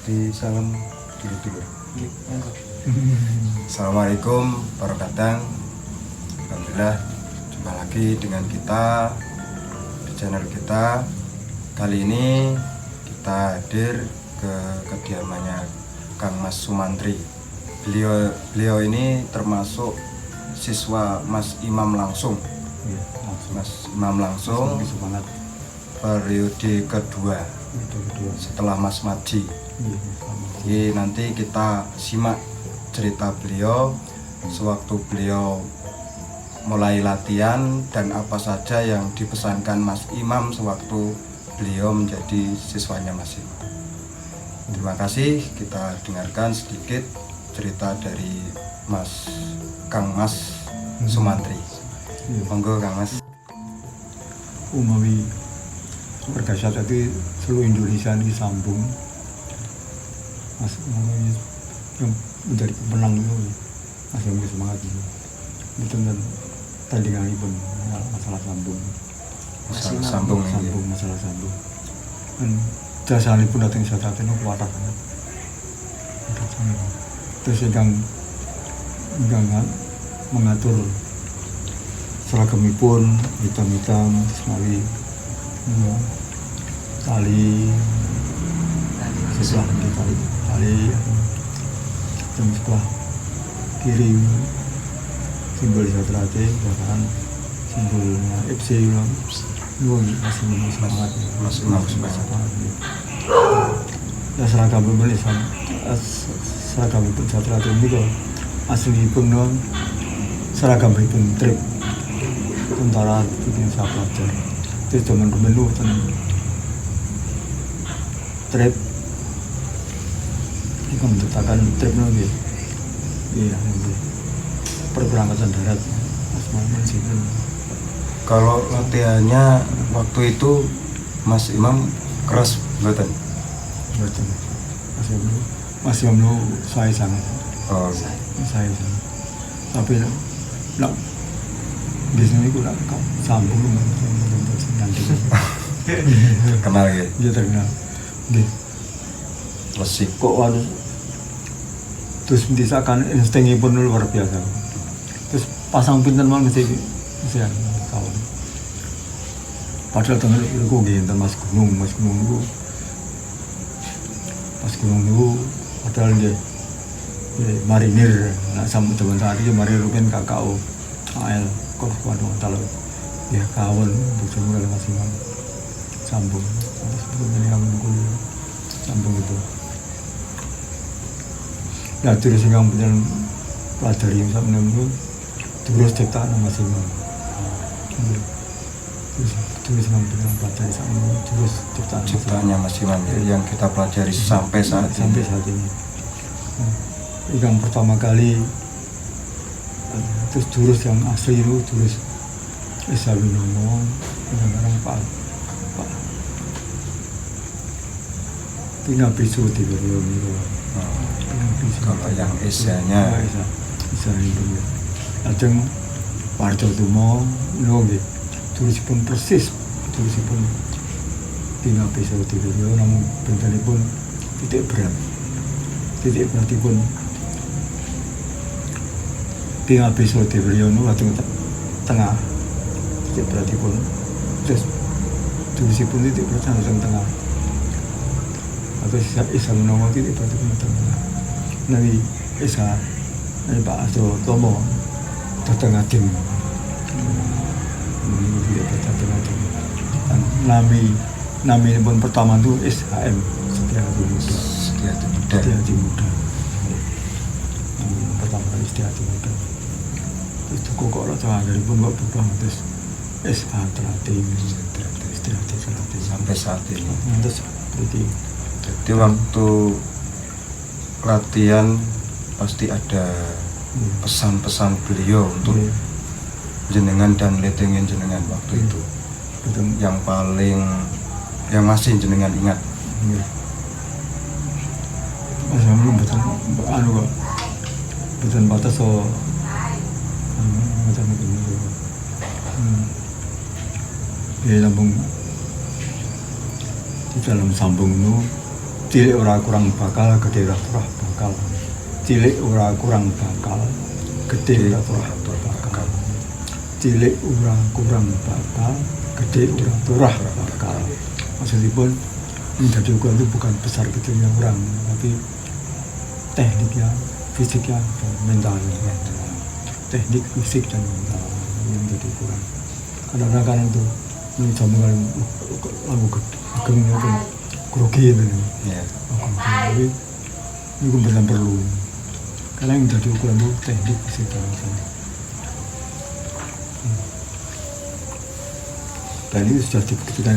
di salam dulu. Assalamualaikum warahmatullahi wabarakatuh. Alhamdulillah jumpa lagi dengan kita di channel kita. Kali ini kita hadir ke kediamannya Kang Mas Sumantri. Beliau ini termasuk siswa Mas Imam langsung. Mas Imam langsung periode kedua setelah Mas Maji. Jadi nanti kita simak cerita beliau sewaktu beliau mulai latihan dan apa saja yang dipesankan Mas Imam sewaktu beliau menjadi siswanya Mas Imam. Terima kasih, kita dengarkan sedikit cerita dari Kang Mas Sumantri. Monggo Kang Mas. Umawi warga tadi seluruh Indonesia ini sambung Mas yang menjadi pemenang itu masih punya semangat itu dan tandingan pun masalah sambung masalah sambung dan jasa pun datang saat itu kuat banget terus yang mengatur seragamipun hitam-hitam sekali tali sebelah tali jam sebelah kiri simbol Satrate bahkan simbolnya FC masih semangat ya seragam pun Satrate ini kok asli pun seragam pun trip tentara bikin saya pelajar itu zaman dulu trip ini kan menciptakan trip lagi iya perberangkatan darat kalau latihannya waktu itu Mas Imam keras betul Mas Imam lu saya sangat saya sangat tapi nak di sini aku nak sambung nanti kenal ya? Iya terkenal Resik kok harus terus mendisakan instingnya pun luar biasa terus pasang pinten mal mesti kawan padahal tengah itu gintan mas gunung itu padahal dia marinir nak sama teman saat itu marinir kan kakao AL kok waduh kalau ya kawan bukan mulai masih sambung sebelumnya yang sambung itu ya terus yang benar pelajari yang sama itu terus ciptaan masing-masing terus yang benar pelajari sama terus ciptaannya masing-masing yang kita pelajari sampai saat ini. Yang pertama kali terus yang asli itu terus Esa Winomo orang Pak Pina Pisu di beliau itu kalau yang Esanya Esa itu ajeng Parjo Tumo itu tulisipun persis tulisipun Pina Pisu di beliau namun bentanipun titik beratipun Pina Pisu di beliau itu waktu tengah titik beratipun terus tulisipun titik berat tengah atau Esa Winomo titik beratipun tengah Nabi Esa Nabi Pak Asto Tomo tengah tim tidak tengah tim dan Nami pun pertama itu SHM Setia Hati Muda pertama kali Setia Hati Muda itu kok lah dari pun gak berubah terus SH Terati sampai saat ini. Terus seperti jadi waktu latihan pasti ada pesan-pesan beliau untuk jenengan dan letengin jenengan waktu itu yang masih jenengan ingat. Saya belum betul batas so macam itu di dalam sambung itu cilik ora kurang bakal, gede ora turah bakal. Cilik ora kurang bakal, gede ora turah bakal. Cilik ora kurang bakal, gede ora turah bakal. Maksudipun menjadi ukuran itu bukan besar kecilnya orang, tapi tekniknya, fisiknya, mentalnya. Teknik, fisik dan mental yang menjadi ukuran. Kadang-kadang itu mencoba lagu agengnya kan grogi itu. Tapi itu benar perlu. Karena yang menjadi ukuran itu teknik, fisik dan mental. Dan ini sudah dibuktikan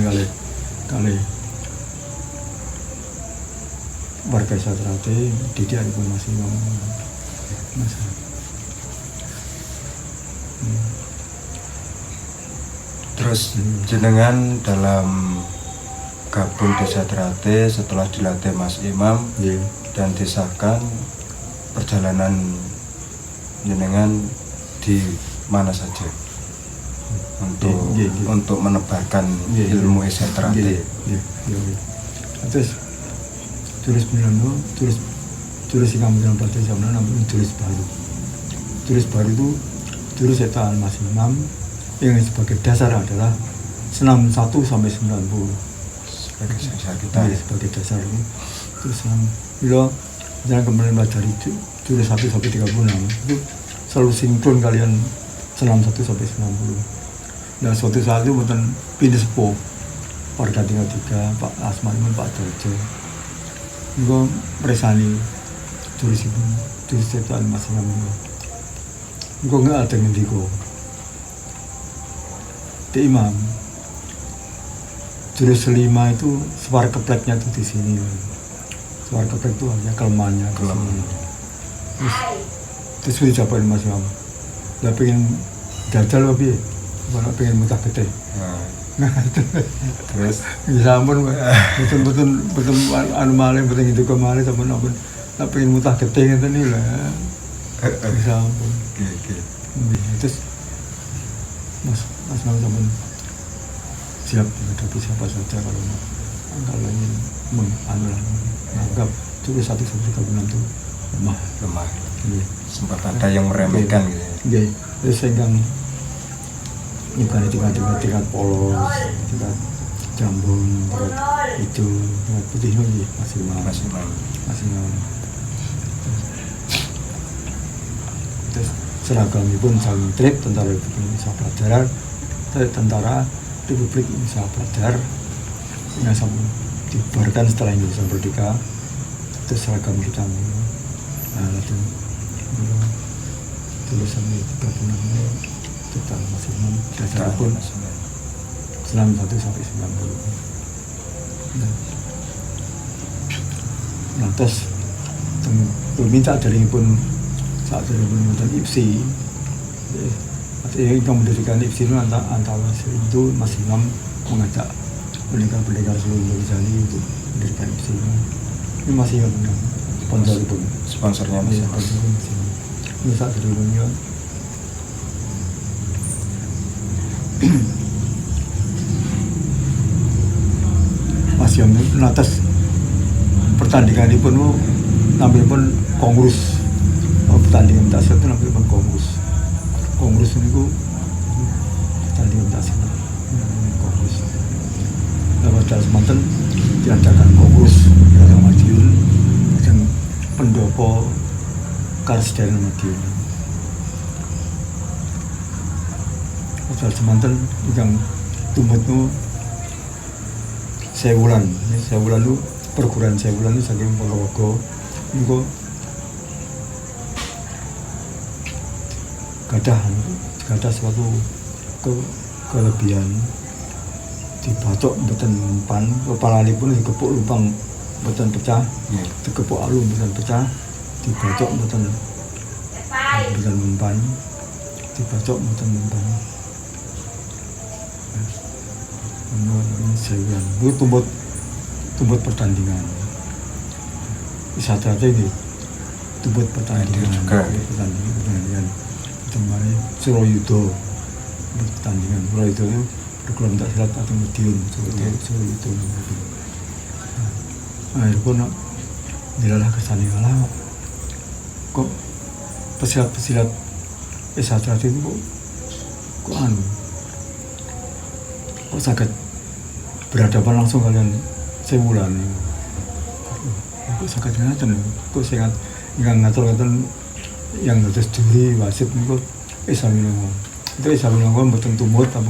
kali warga Satrate didik pun masih ngomong masalah. Terus jenengan dalam gabung Desa Trate setelah dilatih Mas Imam dan disahkan, perjalanan jenengan di mana saja untuk menebarkan ilmu Desa Trate. Terus tulis Milano, tulis yang kamu dalam partai zaman namanya tulis baru. Tulis baru itu tulis setan Mas Imam yang sebagai dasar adalah senam 1 sampai 90. Sebagai dasar kita. Sebagai dasar ini. Terus bila jangan kemarin belajar itu tulis 1 sampai 36 itu selalu sinkron kalian senam 1 sampai 90. Dan suatu saat itu bukan pindah sepuh warga tinggal 3 Pak Asman Pak Dojo. Juga meresani tulis setan Mas Imam. Juga nggak ada yang digo. Di Imam tulis 5 itu suara kepleknya itu di sini. Suara keplek itu hanya kelemahannya. Terus dicapain Mas Imam. Lah pengen jajal apa ya? Kalau pengen mutah gede. Terus bisa ampun betul anu malih betul itu kemarin teman ampun tak pengen mutah gede ngeten iki lho bisa ampun terus mas teman siap menghadapi siapa saja kalau ingin menganggap tulis 1 sampai 36 itu lemah sempat ada yang meremehkan gitu. Terus sehingga bukan tingkat polos, tingkat jambon, tingkat hijau, tingkat putih lagi masih. Terus seragam pun saling trip tentara Republik Indonesia Pelajar, tentara Republik Indonesia Pelajar yang sama dibubarkan setelah Indonesia Merdeka. Terus seragam kita, tulisan 36 tentang Mas Imam dasar pun selam 1 sampai 90. Nah terus minta dari pun saat dari pun IPSI yang mendirikan IPSI itu antara itu Mas Imam mengajak pendekar-pendekar seluruh Indonesia ini untuk mendirikan IPSI. Ini masih yang sponsor pun sponsornya Mas Imam. Ini saat dari pun Mas Yam atas pertandingan ini pun nampil pun kongres pertandingan tasya itu nampil pun kongres ini ku pertandingan tasya kongres lewat dari Semanten diadakan kongres yang Madiun yang pendopo Karsden Madiun. Hotel Semanten yang tumbuh itu Sewulan itu perguruan Sewulan itu saking Purworejo itu gadah suatu kelebihan dibacok mboten mempan kepalipun dikepuk lubang mboten pecah dikepuk alun mboten pecah dibacok mboten mempan dibacok mboten mempan. Itu tumbut pertandingan wisata ini tumbut pertandingan kemarin Suroyudo pertandingan Suroyudo itu perguruan tak silat atau Medion Suroyudo akhiripun dilalah kesane kalah kok pesilat-pesilat S1 itu kok anu kok sakit berhadapan langsung kalian Sewulan kok sakit ngaten kok sangat ngatur-ngatur yang terus juri wasit niku Esaminongo itu Esaminongo mboten tumut apa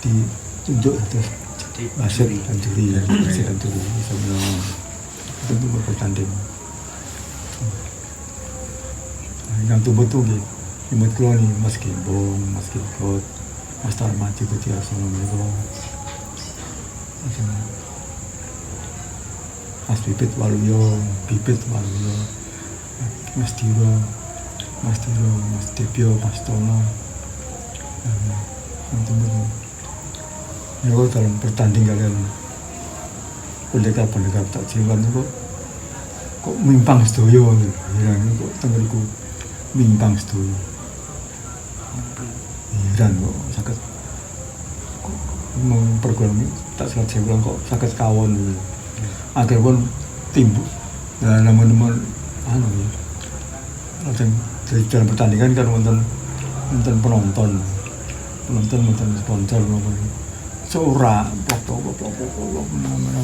ditunjuk terus wasit dan juri Esaminongo itu bertanding yang tumut tuh gitu imut kula nih Mas Gembong, Mas Gembot, Mas Tarmadi Budi Arsono niku Mas Bibit Waluyo, Mas Diro, Mas Debyo, Mas Tono, teman-teman. Ini dalam pertanding kalian pendekar tak jiwan itu kok mimpang sedoyo, kok tenggelku mimpang sedoyo. Dan kok sakit mempergunakan tak salah jiwan kok sakit kawon. Akhirnya pun timbul dan teman-teman dari dalam pertandingan kan penonton sponsor seorang plok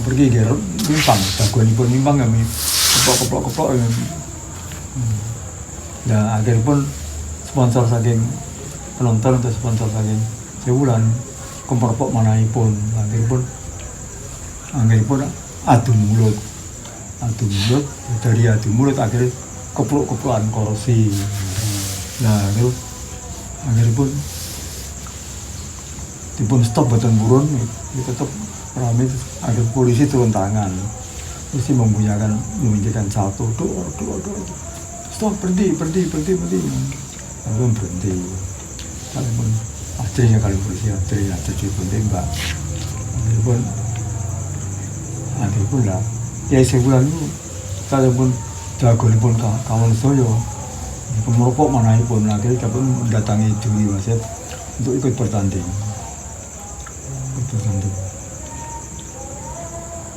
pergi gerot mimpang daguanipun mimpang kami keplok dan akhirnya pun sponsor saking penonton atau sponsor saking Sewulan komporpok manapun akhirnya pun adu mulut dari adu mulut akhirnya keplok-keplokan korupsi. Nah itu akhirnya pun dipun stop boten burun tetap ramai akhir polisi turun tangan polisi membunyikan satu dua stop berhenti lalu berhenti kali pun akhirnya kali polisi akhirnya berhenti mbak akhirnya pun lah ya Sewulan itu kalau pun jago pun kawan saya pemerokok mana pun akhirnya pun mendatangi juri wasit untuk ikut bertanding.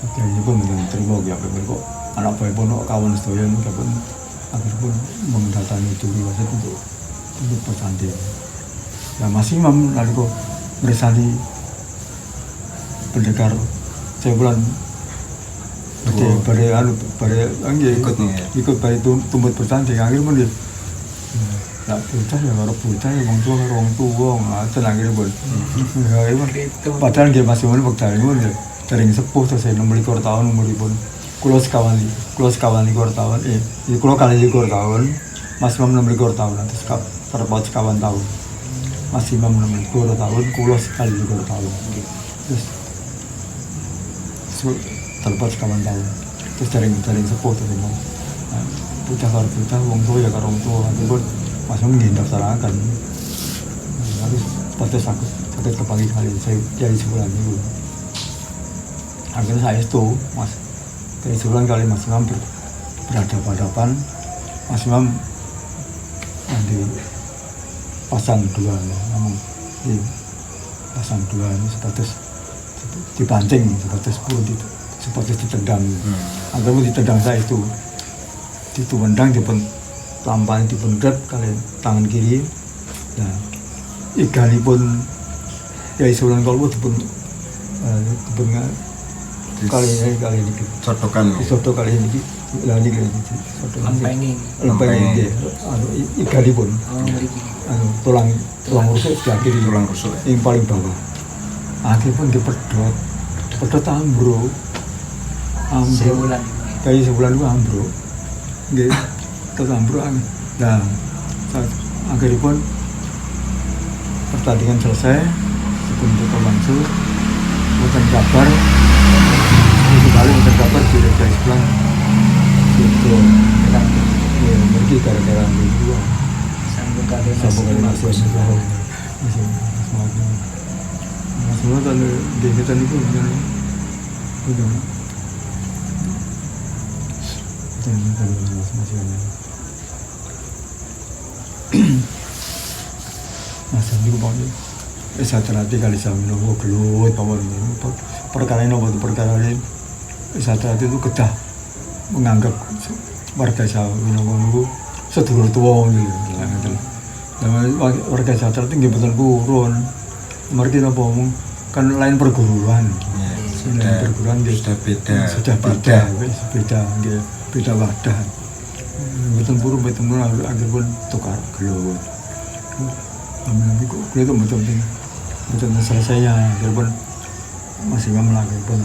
Akhirnya pun terima ya kok anak bayi pun kawan saya pun akhirnya pun mendatangi juri wasit untuk bertanding. Nah Mas Imam lalu kok bersali pendekar Sewulan ikut pada tumbut bertanding akhirnya pun dia tak bocah ya karo bocah ya wong tua ngaten akhirnya pun padahal dia masih umur bertanding pun ya jaring sepuh terus 26 tahun umuripun kula sekawan likur tahun kula kali likur tahun Mas Imam 26 tahun terus terpaut sekawan tahun Mas Imam 26 tahun kula sekali likur tahun terus terlepas kawan tahun terus jaring sepuh terus bocah karo bocah wong tua ya karo wong tua pun masuk mendaftarkan harus pada sakit kepagi kali saya jadi sebulan itu akhirnya saya itu Mas dari sebulan kali Mas Imam berhadapan Mas Imam di pasang dua namun di pasang dua ini sebatas dipancing sebatas pun seperti ditendang, akhirnya ditendang saya itu ditendang dipun lampani dipun grab kali tangan kiri, nah igali pun ya Sewulan kalau dipun kali ini soto kali ini lali kali ini lempeng igali pun tulang rusuk sebelah kiri yang paling bawah akhirnya pun pedot ambro kayak Sewulan itu ambro nggih terus ambro nah akhirnya pun pertandingan selesai dipun tutup langsung bukan kabar kembali bukan kabar tidak guys pulang itu ya pergi gara-gara itu sambung kali masih semua kalau kita itu udah masih masa ini pokoknya saya terhati kali sama nopo gelut pokoknya perkara ini nopo perkara ini Saat itu kedah menganggap warga Jawa Winongo sedulur tua gitu. Warga Jawa itu nggih boten purun. Mergi napa mung kan lain perguruan. Sudah beda. Sudah beda, nggih, beda wadah. Boten purun akhir pun tukar gelut. Kami kok kuwi betul selesainya akhir pun masih lagi pun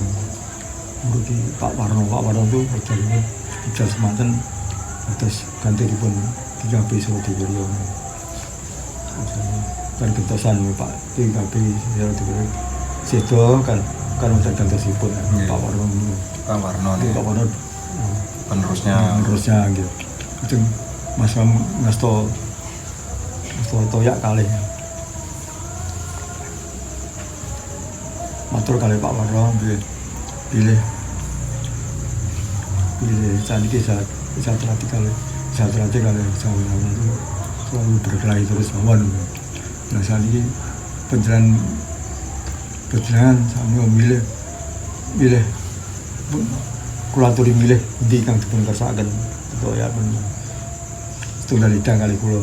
Murugi Pak Warno itu ujar semanten atas ganti pun digapi Srodibiryo kan gentosan Pak digapi Srodibiryo situ kan udah gantosipun Pak Warno penerusnya gitu itu Mas Ngasto toyak kali matur kali Pak Warno pilih saat ini saya terlatih kali saya itu selalu berkelahi terus mawon. Nah saat ini penjenengan sami milih kulaturi milih di kang dipun kersakaken atau ya pun setunggal lidang kali kula.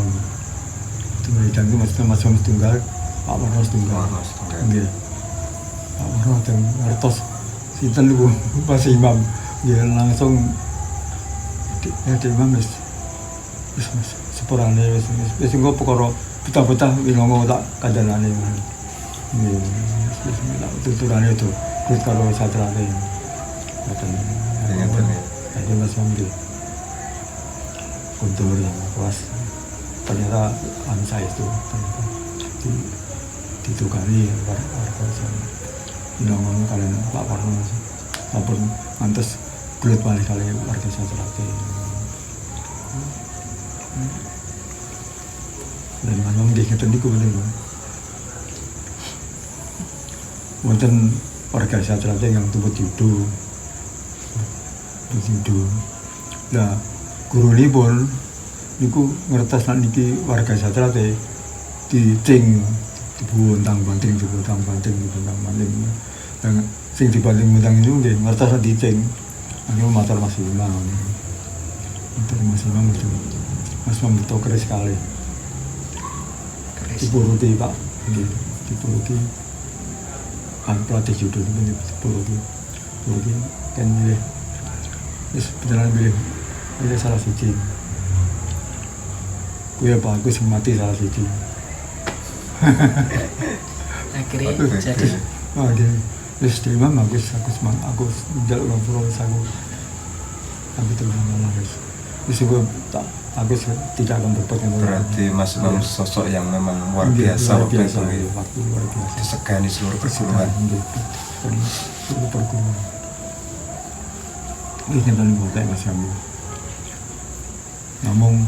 Setunggal lidang itu maksudnya Mas setunggal, Pak Warno setunggal. Nggih. Pak Warno dan ngertos sinten niku Mas Imam. Ya langsung Imam wis sepurane wis engko perkara betah-betah Winongo tak kandhanane. Nggih. Tuturane itu kuwi karo satrane. Ngoten. Jadi Mas Amdi untuk kelas ternyata saya itu ditukari warga sana ngomong kalian Pak Warno maupun mantes kulit balik kali warga Satrate dan Mas Amdi ngeten niku bener wonten warga Satrate yang tubuh judo. Nah, guru libur niku ngertos nek niki warga Satrate dicing dibuntang banting. Dan sing dibanting-banting itu nggih ngertos nek dicing. Niku matur Mas Imam. Itu Mas Imam itu keris sekali. Dipuruti Pak, nggih, dipuruti. Pelatih judo niku dipuruti kan milih. Wis beneran milih salah siji. Kuwi apa aku sing mati salah siji. Akhirnya jadi Oke. Wis terima aku njaluk ngampura wis aku. Tapi terima malah wis. Wis aku tidak akan berbuat yang berarti Mas Imam sosok yang memang luar biasa waktu luar biasa. Disegani seluruh perguruan. Seluruh perguruan. Ini tentang buatan Mas Yami. Namun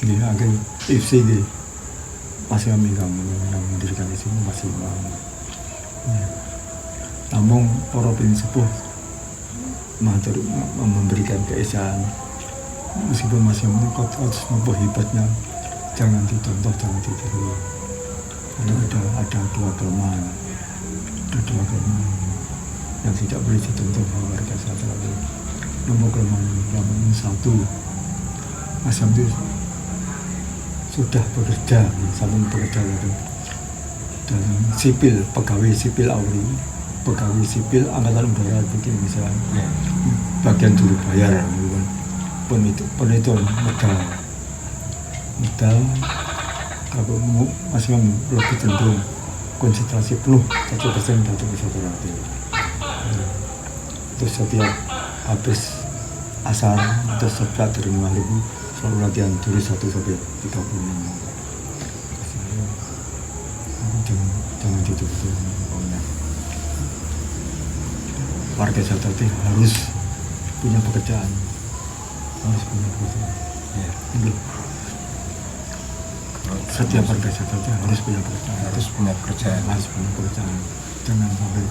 di akhir IFC di Mas Yami yang mendirikan di sini masih ya. Namun para pensepuh memberikan keesaan meskipun Mas Yami harus mampu hebatnya jangan dicontoh, jangan ditiru. Ada dua kelemahan. Yang tidak boleh dicontoh warga Satrate. Nomor kelemahan satu, Mas Yamdi sudah bekerja dalam sipil, pegawai sipil AURI, pegawai sipil Angkatan Udara Republik Indonesia, bagian juru bayar, pun itu modal. Kalau Mas Yamdi lebih cenderung konsentrasi penuh 100% datang ke Satrate. Terus setiap habis asar atau setelah dari maghrib selalu latihan tulis 1 sampai 30 menit. Jangan gitu-gitu. Warga Satrate harus punya pekerjaan. Ya. Setiap warga Satrate harus punya pekerjaan. Jangan sampai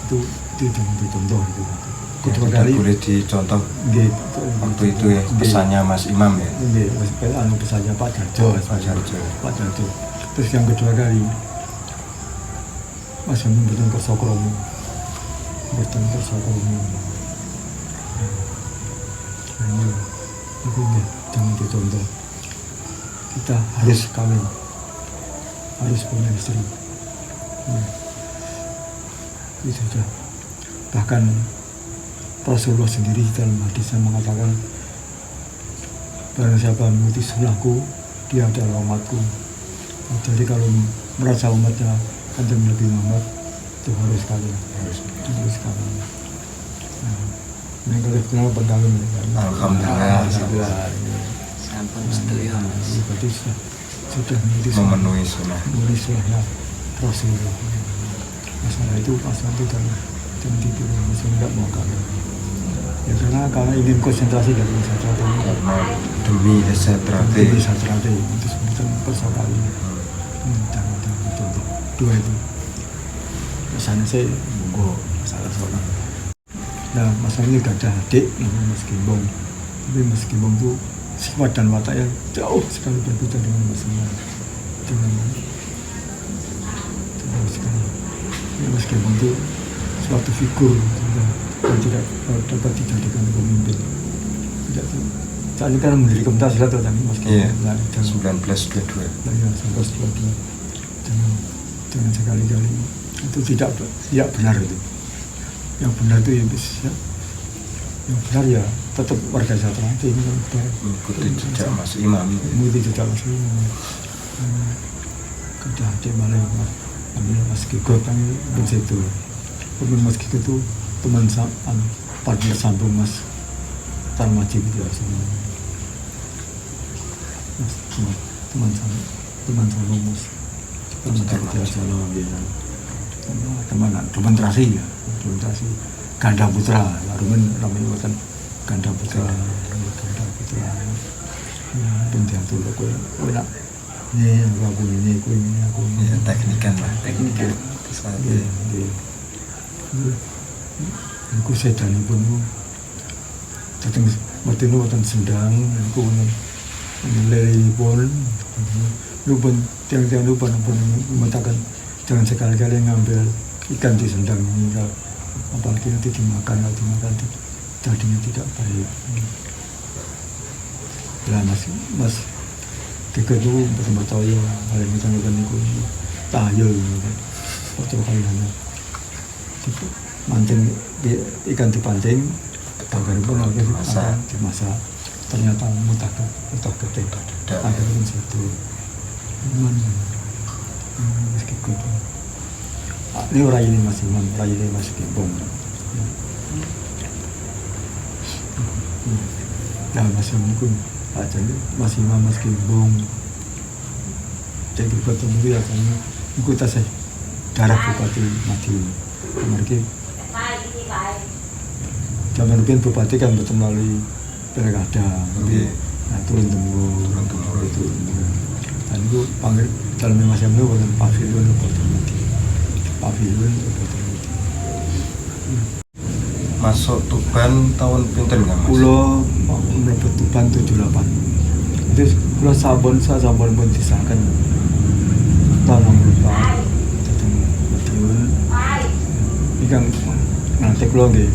itu jangan dicontoh itu. Kedua kali boleh dicontoh waktu itu ya pesannya Mas Imam ya. Pesannya Pak Jarjo. Terus yang kedua kali Mas Imam betul kesokromo. Mboten kersa krungu. Nah, itu nih, jangan dicontoh. Kita harus kawin, harus punya istri. Itu sudah. Bahkan Rasulullah sendiri dalam hadisnya mengatakan, barang siapa mengikuti sunnahku, dia adalah umatku. Jadi kalau merasa umatnya Kanjeng Nabi Muhammad, itu harus kawin. Harus kawin. Nah, ini kalau kenal berkawin. Alhamdulillah. Sampun setuju. Berarti sudah Memenuhi sunnah. memenuhi sunnahnya Rasulullah. Masalah itu jangan tidur, masalah nggak mau kawin. Ya karena ingin konsentrasi dari sastrate ini. Karena demi sastrate. Demi sastrate itu sebutan persoalan. Jangan contoh dua itu. Misalnya saya monggo masalah seorang. Nah masalahnya gak ada adik namanya Mas Gimbong. Tapi Mas Gimbong itu sifat dan wataknya jauh sekali berbeda dengan Mas Gimbong. Jauh sekali. Mas Gimbong itu suatu figur yang tidak dapat dijadikan pemimpin. Tidak tuh. Saat ini kan mendirikan Kementerian Silat tadi Mas Gimbong. Iya. 1922. Nah, ya, 1922. Jangan sekali-kali itu tidak benar itu. Yang benar itu ya bisa. Yang benar ya tetap warga Satrate ini kan benar. Mengikuti jejak Mas Imam. Mengikuti jejak Mas Imam. Kerja di mana Mas Gigo kan begitu. Kemudian Mas Gigo itu teman partner sambung Mas Tarmaji gitu ya sama. Teman sambung Mas Tarmaji sama dia. Teman terasi ya, ganda putra, namanya kan ganda putra. Dan diatur kowe nak ini aku ini. Ya teknikan lah. Teknikan. Aku sedan pun datang waktu itu datang sendang, aku nilai pun, lupa tiang-tiang lupa pun mengatakan jangan sekali-kali ngambil ikan di sendang ini, apalagi nanti dimakan jadinya tidak baik. Lah mas Keke itu betul-betul ya, kalau misalnya itu tayo, betul kali hanya mancing ikan dipancing, agar pun dimasak, ternyata mutah gede, agar pun satu, mas Keke. Ini orang ini Mas Imam, orang ini Mas Gimbong. Nah Mas Imam pun aja Mas Imam Mas Gimbong. Jadi ketemu dia kan ikut saya darah Bupati Madiun. Kemarin zaman dulu Bupati kan betul melalui pilkada, tapi turun temurun itu. Dan itu panggil dalam Mas Imam itu bukan pavilion pavilion. Masuk Tuban tahun pinten nggak Mas? Pulau mlebet Tuban 78. Itu pulau sabon pun disahkan tahun 64. Datang Madiun. Ini kan nanti pulau nggih.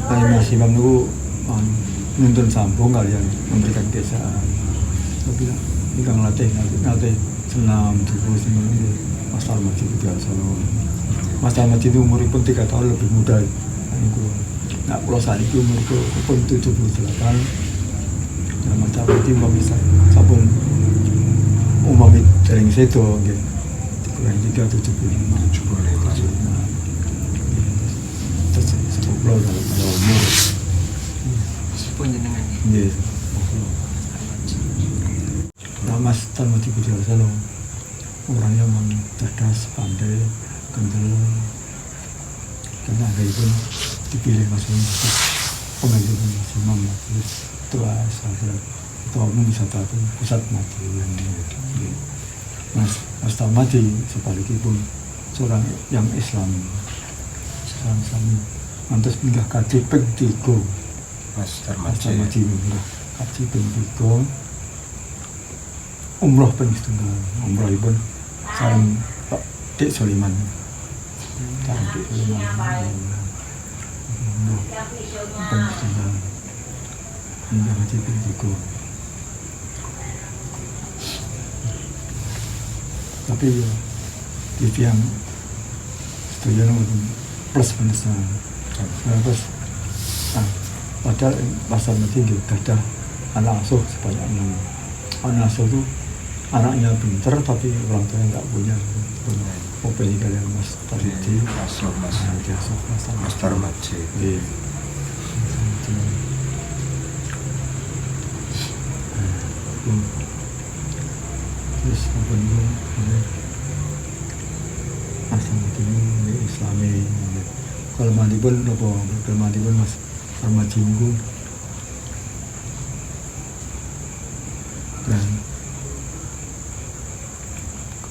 Mas Imam itu nuntun sambung kalian memberikan kesan. Tapi ini kan latih senam terus ini Mas Tarmaji itu biasa loh. Mas Tarmaji itu umur pun 3 tahun lebih muda. Nah kalau saat itu umur pun 78. Nah Mas Tarmaji bisa sabun umami dari situ gitu. Dikurangi 375. Terus sepuluh kalau umur. Sepuluh jenengan. Iya. Nah Mas Tarmaji biasa loh. Orangnya memang cerdas, pandai, kendel. Karena ada itu dipilih Mas Imam pengganti Mas Imam Ketua Ketua Umum Wisata Pusat Madiun. Mas Tarmaji sebaliknya pun seorang yang Islam mantas pindah kaji ping 3. Mas Mas Tarmaji pindah kaji ping 3. Umroh ping setengah, umroh pun sareng Pak Dik Soliman. cantik memang. Penting hingga mati pun juga. Tapi ya di yang setuju plus minusnya. Terus padahal pasar mati juga ada anak asuh sebanyak 6. Anak asuh itu anaknya pinter tapi orang tuanya nggak punya mobil kalian mas Tarmaji asuh mas diasuh Mas Tarmaji. Iya. Terus apa itu asal ini Islami. Kalau mandi pun apa? Kalau mandi pun Mas Tarmaji itu dan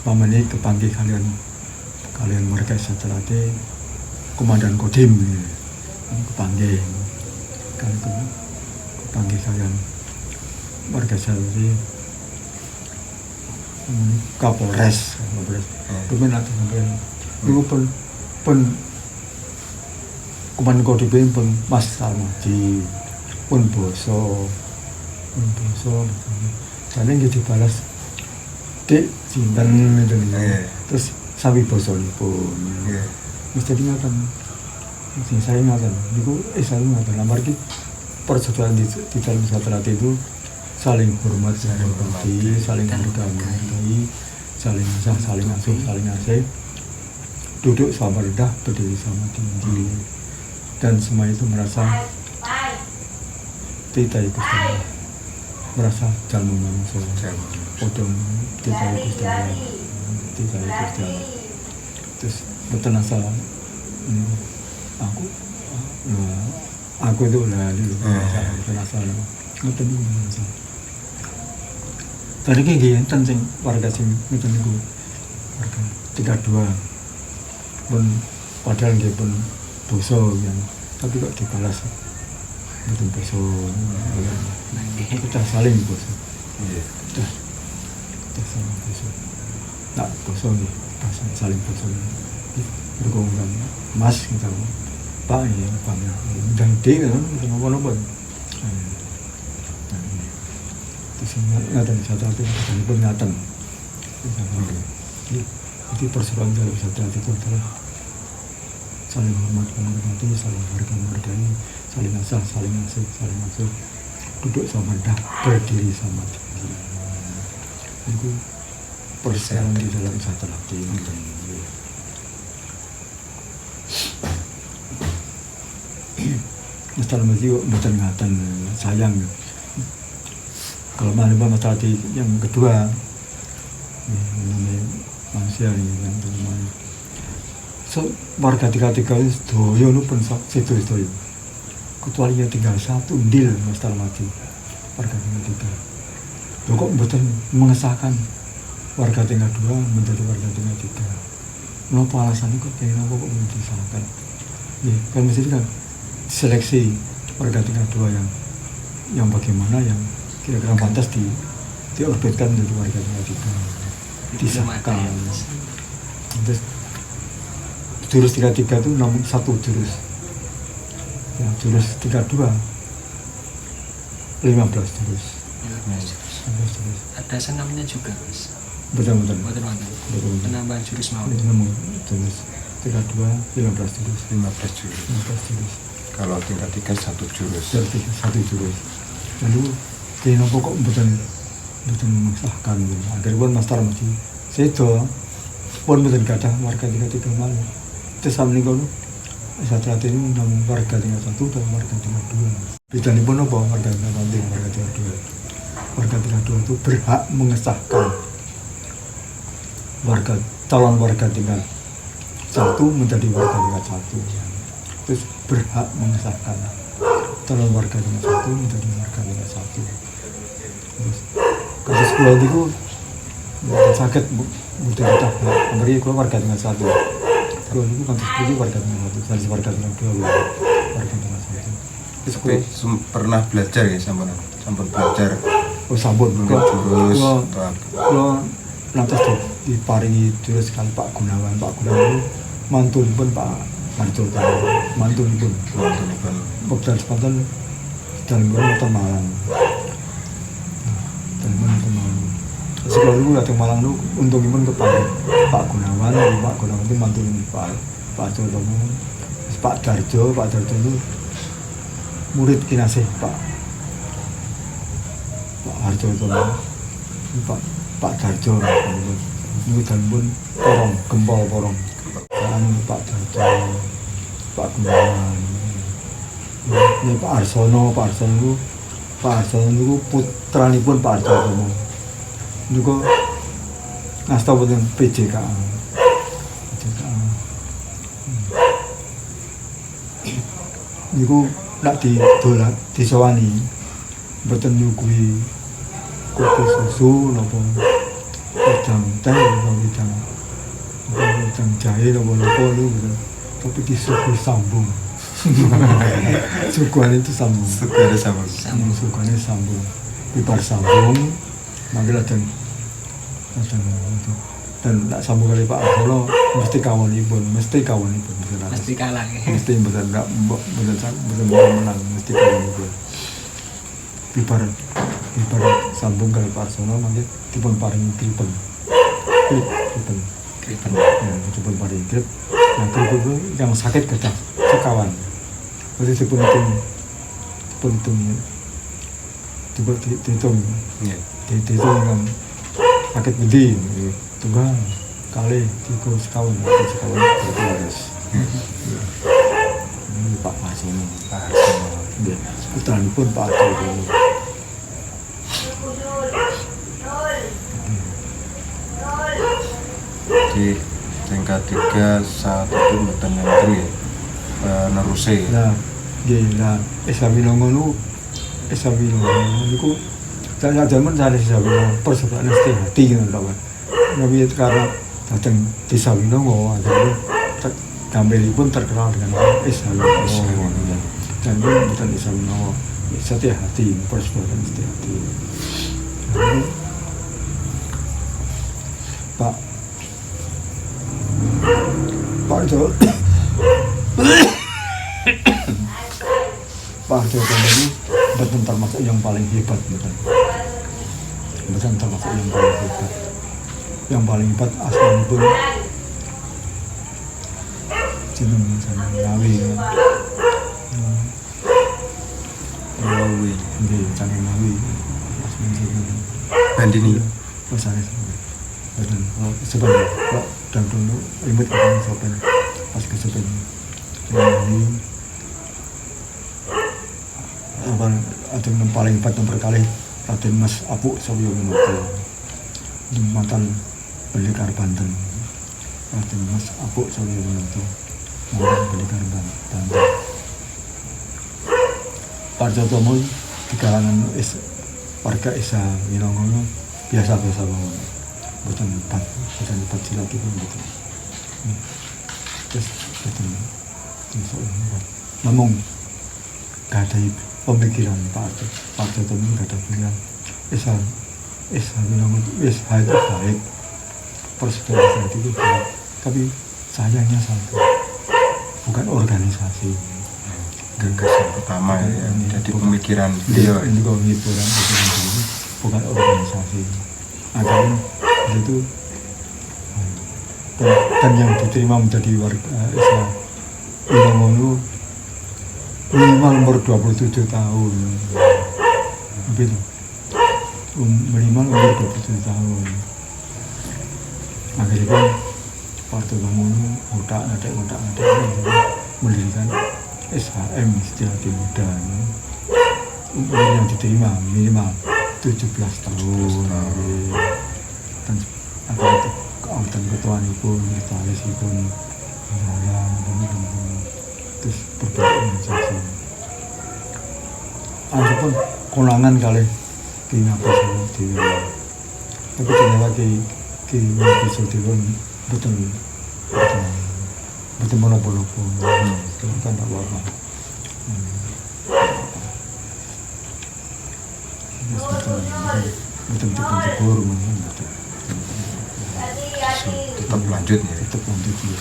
pamane kepanggih kalian mereka setelahnya komandan Kodim kepanggih kepanggih kalian mereka setelahnya Kapolres Kemudian nanti sampai itu pun komandan Kodim pun Mas Tarmaji pun boso dan ini dibalas dek simpan itu terus sawi bosol pun mesti diingatan saya ingatan itu saya ingatan lamar ki persatuan di dalam satu itu saling hormat saling hormati saling menghargai saling asah saling asuh saling asih duduk sama rendah berdiri sama tinggi dan semua itu merasa tidak ikut merasa jalan manusia podong tidak ikut jalan terus betul asal aku itu lah dulu betul asal betul asal tadi kayak gini tentang warga sing betul itu warga 32 pun padahal dia pun boso yang tapi kok dibalas betul boso kita saling boso kita saling boso tak boso nih saling boso bergumul mas kita pak ini pak dan dia kan apa terus ngatan satu hati dan peringatan itu persoalan dalam satu hati itu adalah saling hormat menghormati saling menghargai saling asah saling asuh duduk sama rendah berdiri sama tinggi itu persoalan di dalam satu hati Masalah masih bukan ngatan sayang kalau mana Mas Hati yang kedua mengenai manusia ini yang terlalu so warga tiga itu doyo lu pun situ kecuali yang tinggal satu deal Mas Tarmaji warga tiga lo kok betul mengesahkan warga tinggal 2 menjadi warga tinggal 3 kenapa alasannya kok kayak kok mengesahkan ya kan mesti kan seleksi warga tingkat 2 yang bagaimana yang kira-kira pantas diorbitkan menjadi warga tingkat 3 disahkan. Terus jurus 33 itu namun satu jurus ya, jurus 32 15 jurus ada senamnya juga mas betul penambahan jurus mau namun jurus 32 15 jurus 15 jurus kalau tingkat 3 satu jurus lalu kena pokok betul mengesahkan agar pun Mas Tarmaji sedo pun betul kata warga tingkat 3 malu itu sama nih kalau satu hati ini namun warga tingkat 1 dan warga tingkat 2 beda nih pun apa warga tingkat 1 warga tingkat 2 warga tingkat 2 itu berhak mengesahkan calon warga tingkat 1 menjadi warga tingkat 1 terus berhak mengesahkan calon warga tingkat 1 menjadi warga tingkat 1 terus kasus pulau itu sakit mudah kita memberi keluar warga tingkat 1 kalau itu kasus pulau warga tingkat 1 dari warga tingkat 2 warga tingkat 1 tapi pernah belajar ya sampun belajar sampun jurus kalau lantas diparingi jurus kali Pak Gunawan itu mantulipun Pak Harjoto, mantulipun Wontenipun wekdal sepanten dalem wonten Malang. Dalem wonten Malang. Sekolah niku dateng Malang niku untungipun kepada Pak Gunawan itu mantulipun Pak Harjoto. Pak Darjo itu murid kinasih Pak Harjoto. Pak Darjo niku dalem porong Pak Darjo, Pak Gunawan. Ini Pak Arsono niku putranipun Pak Harjoto. Niku ngasta wonten PJK. Niku nak disowani mboten nyuguhi kopi susu napa wedang teh napa wedang jahe napa niku tapi disuguhi sambung. Suguhan itu sambung. Suguhannya sambung. Pibar sambung. Mangke lajeng itu. Dan nak sambung kali Pak Arsono mesti kawanipun. Mesti kalah. Mesti mboten menang, mesti kawanipun. Pibar sambung kali Pak Arsono mangke dipun paringi kripen. Ya, dipun paringi krip. Nah, krip itu yang sakit gadah sekawan. Berarti dihitung yang sakit bedi tunggal kali 3 sekawan berarti harus ini Pak Harsono putranipun Pak Harsono. di tingkat 3 saat itu mboten nyentru ya neruse. Nah, nggih lah Esawinongo niku zaman saya persoalan hati ngono lho Pak. Nabi karena datang Desa Winongo akhirnya gambaripun terkenal dengan Esawinongo. Dan itu bukan Desa Winongo, setia hati, persoalan setia hati. Pak Harjoto ini betul termasuk yang paling hebat, betul termasuk yang paling hebat. Yang paling hebat aslinya pun jeneng Ngawi. Nggih, jeneng Ngawi. Aslinya Bandini. Pasane. Dan sebenarnya dan dulu imut orang sopan pas kesepen ini apa ada yang paling hebat nomor kali Raden Mas Apuk Sawyo Menoto mantan Pendekar Banten. Raden Mas Apuk Sawyo Menoto mantan Pendekar Banten. Pak Harjoto di kalangan warga Esa Winongo biasa-biasa banget. Bukan empat silat itu betul. Terus betul. Namun gak ada pemikiran Pak Harjoto ini gak ada pilihan. Esa Winongo itu baik, persaudaraan itu baik, tapi sayangnya satu, bukan organisasi. Gagasan pertama ya, jadi pemikiran beliau. Ini kok pemikiran bukan organisasi. Akhirnya itu dan yang diterima menjadi warga Islam Winongo minimal umur 27 tahun begitu, minimal umur 27 tahun. Akhirnya Pak Harjoto udah ada mendirikan SHM Setiati Muda. Umur yang diterima minimal 17 tahun. Dan dan ketuanipun, ketualisipun saya terus berbagai organisasi. Ada pun konangan kali di ngapa sama di tapi ternyata di bisa pun betul monopono itu kan tak apa. Betul tegur tetap lanjut ya. Tetap lanjut ya.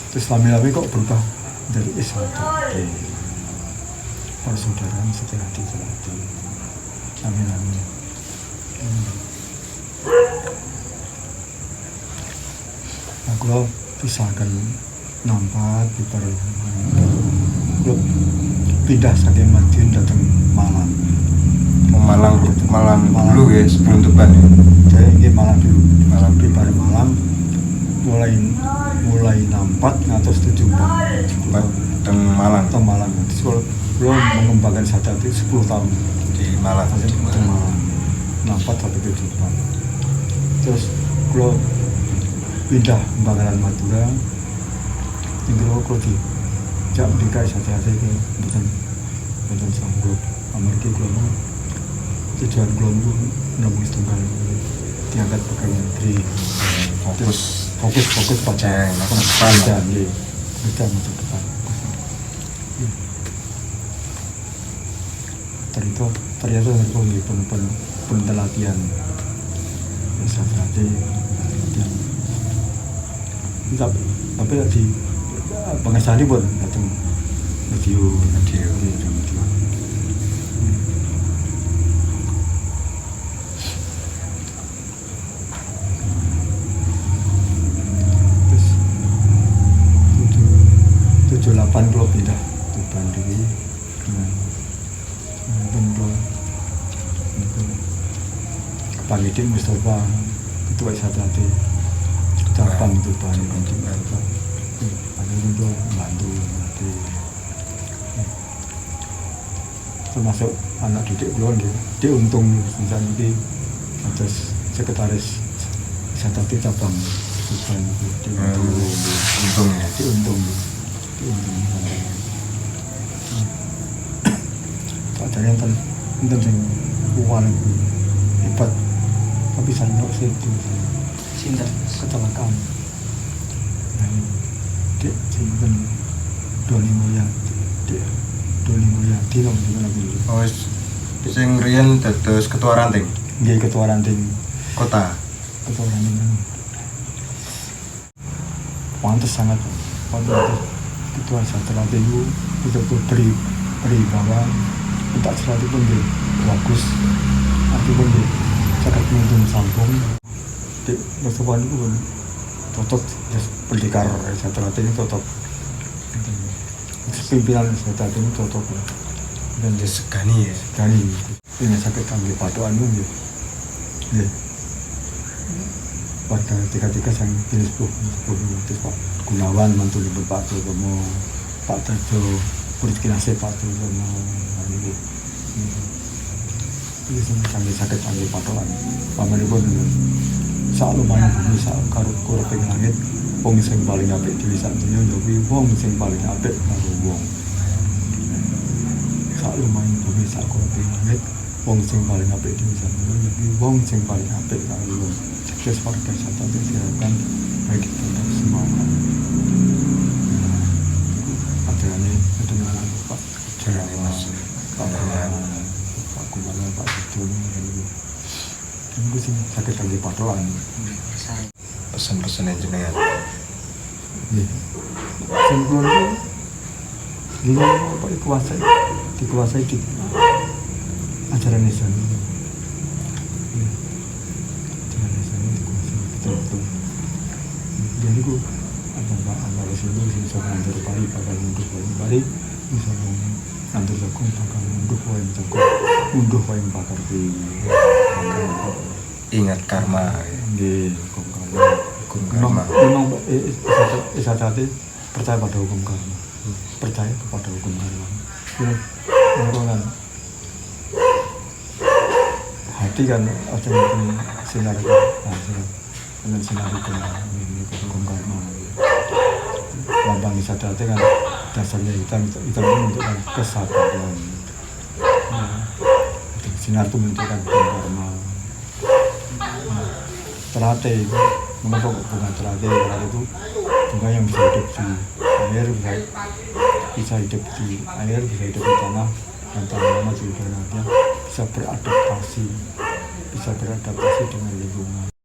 Terus lami-lami kok berubah dari Iswatati, persaudaraan setelah hati. Lami-lami. Nah, kalau pisahkan nampak di kalau pindah saking Madiun datang Malang. Malang dulu ya sebelum Tuban ya. Saya ini Malang dulu. Di Bari Malang mulai nampak ngatos 74 dan Malang. Terus kalau belum mengembangkan Sadati 10 tahun Di Malang. di Malang. Nampak sampai 74. Terus kalau pindah Bangkalan Madura, tinggal kalau di jak DKI Sadati itu bukan sanggup. Amerika kalau tujuan kalau nabung setengah diangkat pegawai negeri. Fokus pada pekerjaan kita masa depan. Ternyata dari penelitian Sadati tapi di pengesahan pun datang radio. Terus 78 kalau pindah Tuban diri Pak Idin Mustafa Ketua Sadati cabang Tuban itu membantu termasuk anak didik belum dia untung misalnya di atas sekretaris Sadati cabang Tuban diuntung acaranya kan sing uang hebat tapi saya nggak itu kecelakaan dia simpen Doni Mulyadi nomor juga lagi Oh, sing riyen dados ketua ranting. Nggih ketua ranting Kota. ketua ranting pantes sangat ketua Sadati itu betul-betul beri bahwa untuk Sadati pun dia bagus arti pun dia sangat menuntun sambung di persoalan itu pun cocok pendekar Sadati ini cocok pimpinan Sadati ini cocok dan dia Segani ya. ini sakit kami patuan itu ya pada tiga sang jenis terus Pak Gunawan mantu di Pak Tomo Pak Tejo Purkinase Pak Tomo ini kami sakit kami patuan pamer pun sak lumayan bumi sak karo kurang langit wong sing paling apik dhewe sak dunya yo wong sing paling apik karo wong sak lumayan bumi sak kurang langit wong sing paling apik dhewe sak dunya yo wong sing paling apik karo wong terus warga Sadati diharapkan baik tetap semangat acaranya itu Pak Jarane Mas. Pak Kumala Pak Betul ini sih sakit lagi patoan Pesan-pesan jenengan. Sempurna itu gila apa dikuasai di acara nisan betul jadi ku antara sini bisa mengajar pari bakal munduh pari bisa mengajar jagung bakal munduh wae bakar di Ingat karma. di hukum karma memang Sadati percaya pada hukum karma percaya kepada hukum karma kan hati kan ada yang sinar dengan sinar hukum karma lambang Sadati kan dasarnya hitam itu menunjukkan kesadaran sinar itu menunjukkan hukum karma terate mengapa bunga terate itu bunga yang bisa hidup di air bisa hidup di air bisa hidup di tanah dan tanaman di udara dia bisa beradaptasi dengan lingkungan.